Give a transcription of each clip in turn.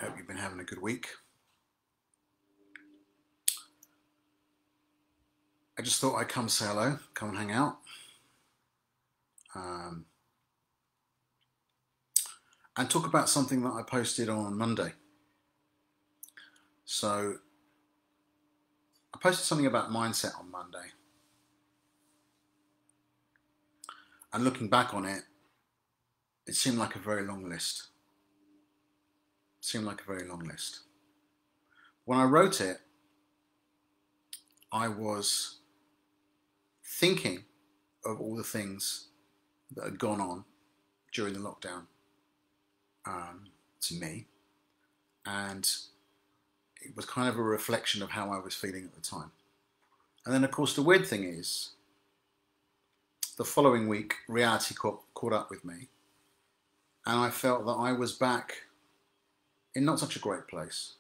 Hope you've been having a good week. I just thought I'd come say hello, come and hang out. And talk about something that I posted on Monday. So I posted something about mindset on Monday. And looking back on it, it seemed like a very long list. When I wrote it, I was thinking of all the things that had gone on during the lockdown to me, and it was kind of a reflection of how I was feeling at the time. And then, of course, the weird thing is, the following week, reality caught up with me, and I felt that I was back in not such a great place.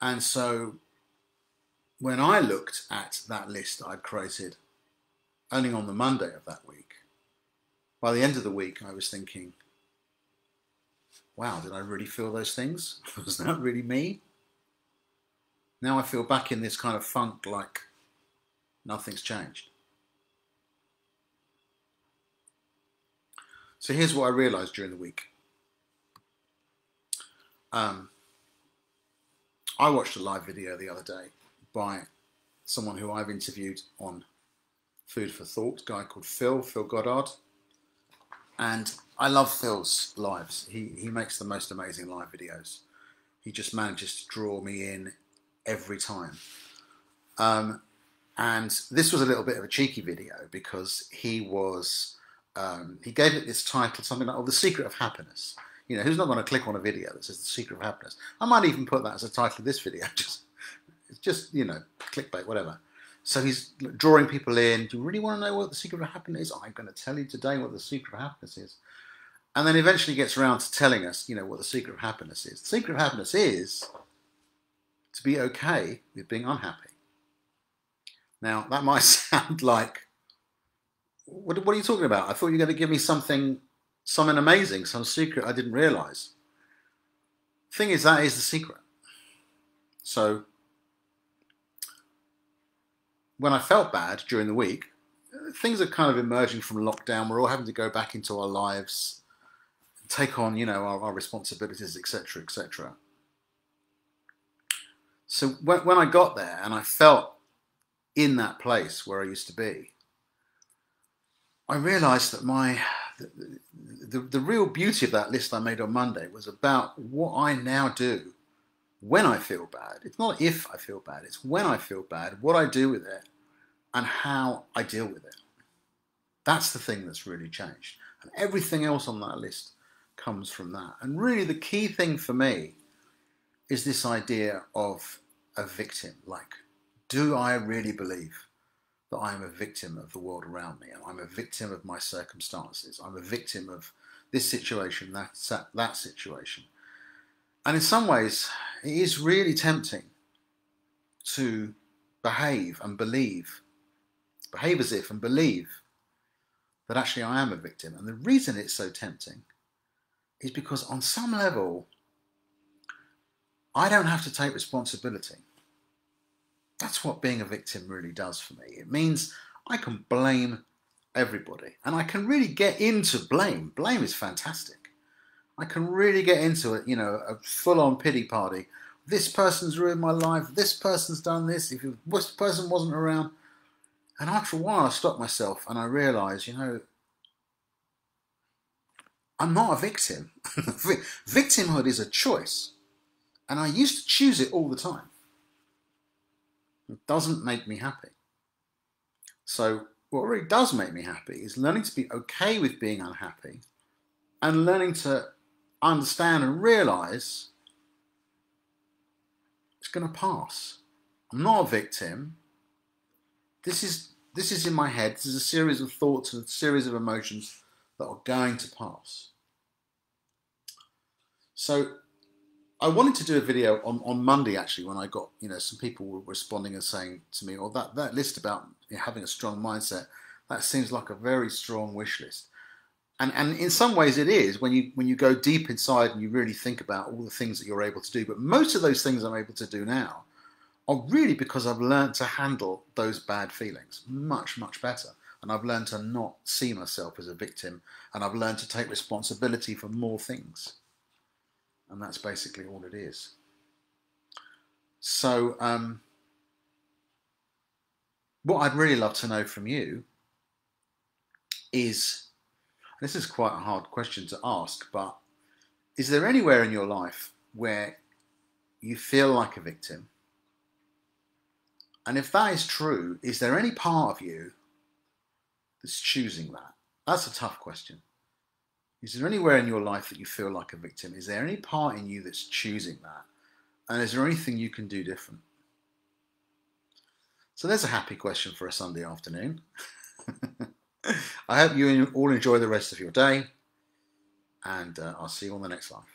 And so when I looked at that list I'd created only on the Monday of that week, by the end of the week I was thinking, wow, did I really feel those things? Was that really me? Now I feel back in this kind of funk, like nothing's changed. So here's what I realized during the week. I watched a live video the other day by someone who I've interviewed on Food for Thought, a guy called Phil Goddard. And I love Phil's lives. He makes the most amazing live videos. He just manages to draw me in every time. And this was a little bit of a cheeky video because he gave it this title, something like, The Secret of Happiness. You know, who's not going to click on a video that says The Secret of Happiness? I might even put that as a title of this video. Just you know, clickbait, whatever. So he's drawing people in. Do you really want to know what the secret of happiness is? I'm going to tell you today what the secret of happiness is. And then eventually gets around to telling us, you know, what the secret of happiness is. The secret of happiness is to be okay with being unhappy. Now, that might sound like, what are you talking about? I thought you were going to give me something amazing, some secret I didn't realize. Thing is, that is the secret. So when I felt bad during the week, things are kind of emerging from lockdown. We're all having to go back into our lives, take on, you know, our responsibilities, etc., etc. So when I got there and I felt in that place where I used to be, I realized that the real beauty of that list I made on Monday was about what I now do when I feel bad. It's not if I feel bad, it's when I feel bad, what I do with it, and how I deal with it. That's the thing that's really changed. And everything else on that list comes from that. And really the key thing for me is this idea of a victim. Like, do I really believe that I'm a victim of the world around me? I'm a victim of my circumstances. I'm a victim of this situation, that situation. And in some ways, it is really tempting to behave as if and believe that actually I am a victim. And the reason it's so tempting is because on some level, I don't have to take responsibility. That's what being a victim really does for me. It means I can blame everybody. And I can really get into blame. Blame is fantastic. I can really get into it, you know, a full-on pity party. This person's ruined my life. This person's done this. If this person wasn't around. And after a while, I stopped myself and I realised, you know, I'm not a victim. Victimhood is a choice. And I used to choose it all the time. It doesn't make me happy. So what really does make me happy is learning to be okay with being unhappy and learning to understand and realise it's going to pass. I'm not a victim. This is in my head. This is a series of thoughts and a series of emotions that are going to pass. So I wanted to do a video on Monday, actually, when I got, you know, some people were responding and saying to me, oh, that list about having a strong mindset, that seems like a very strong wish list. And in some ways it is when you go deep inside and you really think about all the things that you're able to do. But most of those things I'm able to do now are really because I've learned to handle those bad feelings much, much better. And I've learned to not see myself as a victim, and I've learned to take responsibility for more things. And that's basically all it is. So what I'd really love to know from you is, this is quite a hard question to ask, but is there anywhere in your life where you feel like a victim? And if that is true, is there any part of you that's choosing that? That's a tough question. Is there anywhere in your life that you feel like a victim? Is there any part in you that's choosing that? And is there anything you can do different? So there's a happy question for a Sunday afternoon. I hope you all enjoy the rest of your day, and I'll see you on the next live.